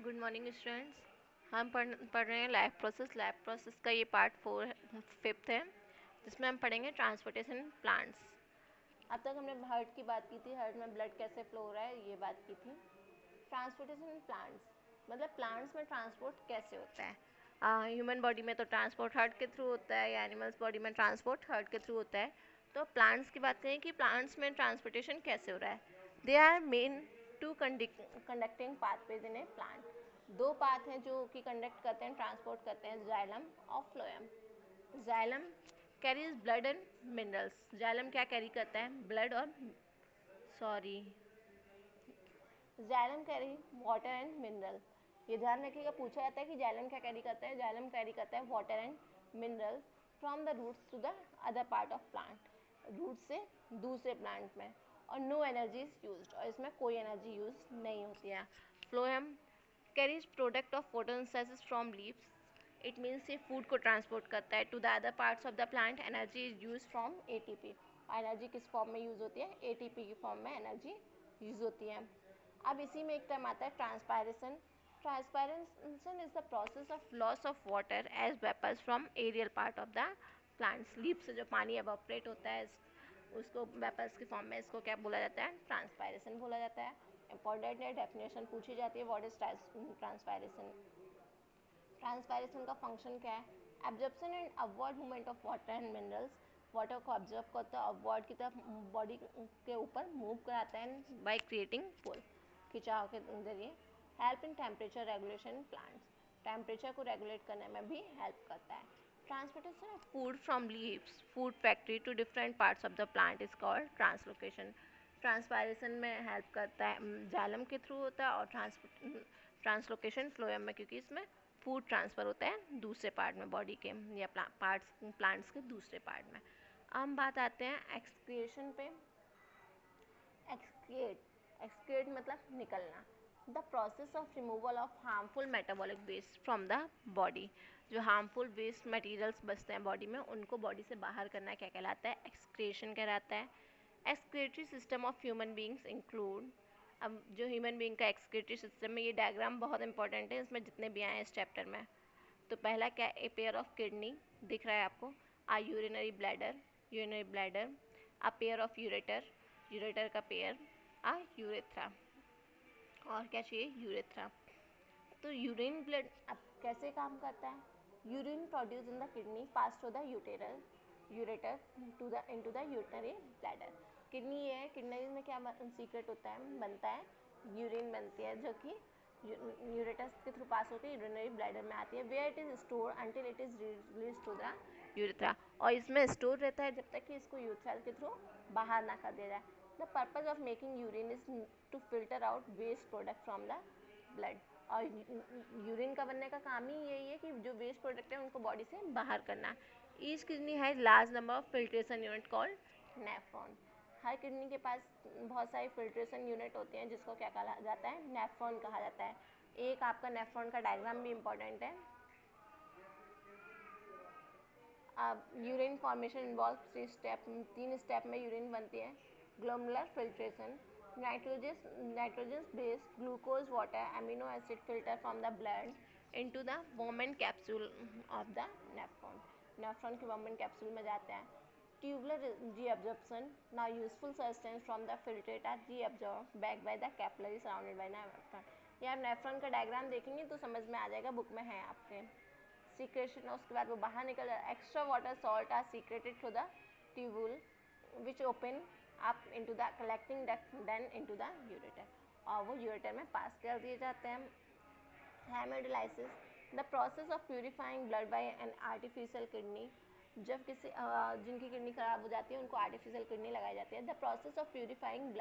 Good morning students. हम पढ़ रहे हैं लैब प्रोसेस का ये पार्ट 5th है, जिसमें हम पढ़ेंगे ट्रांसपोर्टेशन प्लांट्स। अब तक हमने हार्ट की बात की थी, हार्ट में ब्लड कैसे फ्लो हो रहा है ये बात की थी। ट्रांसपोर्टेशन प्लांट्स मतलब प्लांट्स में ट्रांसपोर्ट कैसे होता है। ह्यूमन बॉडी में तो ट्रांसपोर्ट हार्ट के थ्रू होता है, या एनिमल्स बॉडी में ट्रांसपोर्ट हार्ट के थ्रू होता है। तो प्लांट्स की बात करें कि प्लांट्स में ट्रांसपोर्टेशन कैसे हो रहा है। They are main two conducting pathways in a plant. दो पाथ हैं जो कि कंडक्ट करते हैं, ट्रांसपोर्ट करते हैं, जाइलम और phloem. Xylem carries blood and minerals. Xylem क्या कैरी करता है? ब्लड और xylem carry water and mineral. ये ध्यान रखिएगा, पूछा जाता है कि जाइलम क्या कैरी करता है। जाइलम कैरी करता है water and mineral from the roots to the other part of plant, root से दूसरे प्लांट में। और नो एनर्जी इज यूज्ड, और इसमें कोई एनर्जी यूज नहीं होती है। Phloem carries product of photosynthesis from leaves. It means ये फूड को ट्रांसपोर्ट करता है to the other parts of the plant. Energy is use from ATP. Energy किस फॉर्म में यूज होती है? एटीपी की फॉर्म में एनर्जी यूज होती है। अब इसी में एक टर्म आता है transpiration. Transpiration is the process of loss of water as vapours from aerial part of the plants. Leaf से जो पानी एवोपरेट होता है उसको वेपर्स की फॉर्म में, इसको क्या बोला जाता है? ट्रांसपायरेशन बोला जाता है। इंपॉर्टेंट है, डेफिनेशन पूछी जाती है, व्हाट इज ट्रांसपायरेशन। ट्रांसपायरेशन का फंक्शन क्या है? Absorption and upward movement of water and minerals. Water को ऑब्जर्व करता है, अपवर्ड की तरफ बॉडी के ऊपर मूव कराता है बाय क्रिएटिंग पुल, खिंचाव के जरिए। Help in temperature regulation plants. Temperature को रेगुलेट करने में भी हेल्प करता है। Transportation of food from leaves food factory to different parts of the plant is called translocation. Transpiration में हेल्प करता है, जाइलम के थ्रू होता है, और ट्रांसलोकेशन फ्लोएम में, क्योंकि इसमें फूड ट्रांसफ़र होता है दूसरे पार्ट में बॉडी के, या प्लांट्स के दूसरे पार्ट में। अब हम बात आते हैं एक्सक्रिएशन पे। एक्सक्रिएट मतलब निकलना। The process of removal of harmful metabolic waste from the body. जो हार्मफुल वेस्ट मटेरियल्स बचते हैं बॉडी में, उनको बॉडी से बाहर करना क्या कहलाता है? एक्सक्रिएशन कहलाता है। Excretory system of human beings include. अब जो ह्यूमन बींग का एक्सक्रिएटरी सिस्टम है, ये डायग्राम बहुत इंपॉर्टेंट है, इसमें जितने भी आए हैं इस चैप्टर में। तो पहला क्या? ए पेयर ऑफ किडनी दिख रहा है आपको। आ यूरिनरी ब्लैडर। आ पेयर ऑफ यूरेटर का पेयर। आ यूरेथ्रा। और क्या चाहिए? यूरेथ्रा। तो यूरिन ब्लड अब कैसे काम करता है? Urine produce in the kidney pass through the ureter to the into the urinary bladder. Kidney ये है, किडनी में क्या सीक्रेट होता है, बनता है, यूरिन बनती है, जो कि यूरेटस के थ्रू पास होकर यूरिनरी ब्लैडर में आती है, where it is store until it is release to the urethra. और इसमें स्टोर रहता है जब तक कि इसको यूरेथ्रा के थ्रू बाहर ना कर दिया जाए। The purpose of making urine is to filter out waste product from the blood. और यूरिन का बनने का काम ही यही है कि जो वेस्ट प्रोडक्ट है उनको बॉडी से बाहर करना। Each kidney has large number of filtration unit called nephron. Her kidney के पास बहुत सारी फिल्ट्रेशन यूनिट होती हैं, जिसको क्या कहा जाता है? नेफ्रॉन कहा जाता है। एक आपका नेफ्रॉन का डायग्राम भी इम्पोर्टेंट है। यूरिन फॉर्मेशन इन्वॉल्व 3 स्टेप में यूरिन बनती है। Glomerular filtration, nitrogen based glucose water amino acid filter from the blood into the Bowman capsule of the nephron. Nephron के वोमेन कैप्सूल में जाते हैं। Tubular reabsorption, now useful substance from the filtrate are reabsorb back by the capillary surrounded by nephron. ये आप nephron का diagram देखेंगे तो समझ में आ जाएगा, बुक में है आपके। सीक्रेशन, उसके बाद वो बाहर निकल जाए। Extra water salt are secreted through the tubule which open up into the collecting duct then into the ureter, और वो यूरेटर में पास कर दिए जाते हैं। Haemodialysis, the process of purifying blood by an artificial kidney. जब किसी जिनकी किडनी खराब हो जाती है उनको आर्टिफिशियल किडनी लगाई जाती है। The process of purifying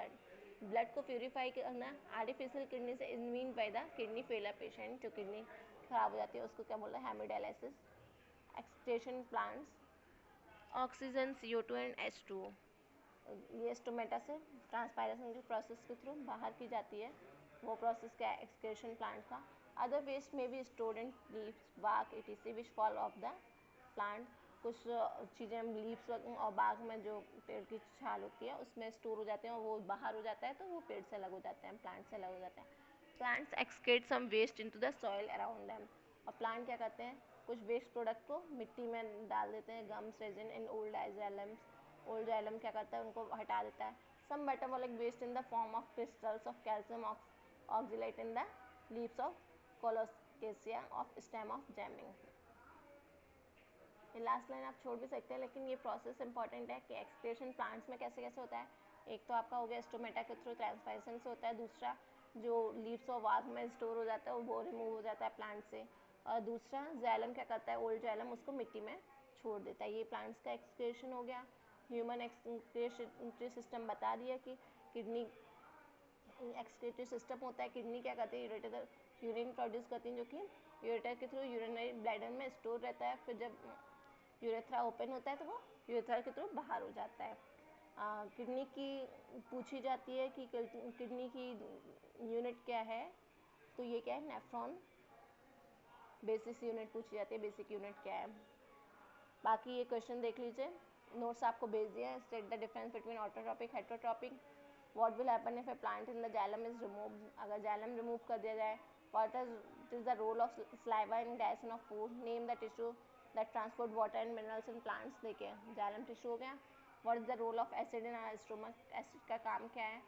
blood को प्यूरिफाई करना आर्टिफिशियल किडनी से is mean by the kidney failure patient. जो किडनी खराब हो जाती है उसको क्या बोल रहे हैं? Hemodialysis. Excretion plants, oxygen, CO2 and H2O। ये स्टोमेटा से ट्रांसपायरेशन के प्रोसेस के थ्रू बाहर की जाती है। वो प्रोसेस क्या है? एक्सक्रिएशन प्लांट का। अदर वेस्ट में भी stored in leaves, bark, etc which fall off the plant. कुछ चीज़ें लीव्स और बाग में जो पेड़ की छाल होती है उसमें स्टोर हो जाते हैं, और वो बाहर हो जाता है तो वो पेड़ से अलग हो जाते हैं, प्लांट से अलग हो जाते हैं। Plants excrete some waste into the soil around them, और प्लांट क्या करते हैं, कुछ वेस्ट प्रोडक्ट को मिट्टी में डाल देते हैं, gums, resin in old xylems. Old xylem क्या करता है, उनको हटा देता है। Some metabolic waste in the form of crystals of calcium oxalate in the leaves of Colocasia of stem of jamming. ये लास्ट लाइन आप छोड़ भी सकते हैं, लेकिन ये प्रोसेस इंपॉर्टेंट है कि एक्सक्रीशन प्लांट्स में कैसे कैसे होता है। एक तो आपका हो गया स्टोमेटा के थ्रू ट्रांसपायरेशन से होता है, दूसरा जो लीव्स और वार्क में स्टोर हो जाता है वो रिमूव हो जाता है प्लांट से, और दूसरा जाइलम क्या करता है, ओल्ड जाइलम उसको मिट्टी में छोड़ देता है। ये प्लांट्स का एक्सक्रीशन हो गया। ह्यूमन एक्सक्रीटरी सिस्टम बता दिया कि किडनी एक्सक्रीटरी सिस्टम होता है। किडनी क्या करती है, यूरिन प्रोड्यूस करती है, जो कि यूरेटर के थ्रू यूरिनरी ब्लैडर में स्टोर रहता है। फिर जब यूरेथ्रा ओपन होता है तो वो यूरेथ्रा के थ्रू बाहर हो जाता है। किडनी की पूछी जाती है कि किडनी की यूनिट क्या है, तो ये क्या है, नेफ्रॉन। बेसिक यूनिट पूछी जाती है, बेसिक यूनिट क्या है। बाकी ये क्वेश्चन देख लीजिए, नोट्स आपको भेज दिए हैं। State the difference between autotrophic heterotrophic. What will happen if a plant in the xylem is remove, अगर जाइलम रिमूव कर दिया जाए। What is the role of saliva in digestion of food. Name the tissue that transport water and minerals in plants. देखिए xylem tissue हो गया। What is the role of acid in our stomach, acid का काम क्या है।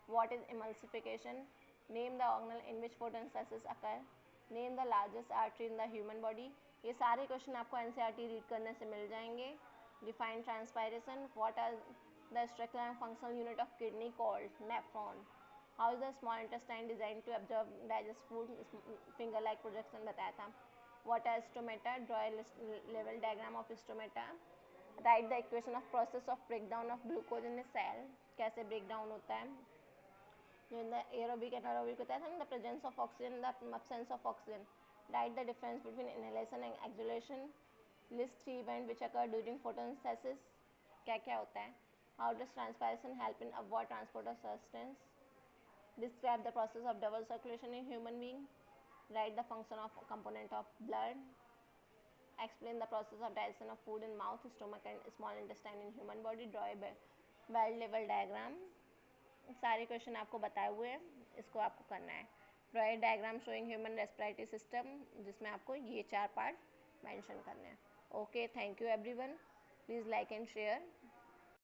What is emulsification. Name the organelle in which photosynthesis occur. Name the largest artery in the human body. ये सारे question आपको NCERT read करने से मिल जाएंगे। Define transpiration. What are the structural and functional unit of kidney called nephron. How is the small intestine design to absorb digest food, finger like projection बताया था। What are stomata, draw level diagram of stomata. Write the equation of process of breakdown of glucose in a cell, कैसे breakdown होता है। In the aerobic and anaerobic होता है, the presence of oxygen, the absence of oxygen. Write the difference between inhalation and exhalation. List 3 events which occur during photosynthesis. क्या क्या होता है. How does transpiration help in upward transport of substance? Describe the process of double circulation in human being. Write the function of component of blood. Explain the process of digestion of food in mouth, stomach and small intestine in human body. Draw a well level diagram. सारे question आपको बताए हुए हैं, इसको आपको करना है। Draw a diagram showing human respiratory system, जिसमें आपको ये 4 पार्ट मेंशन करने हैं। Okay, thank you everyone, please like and share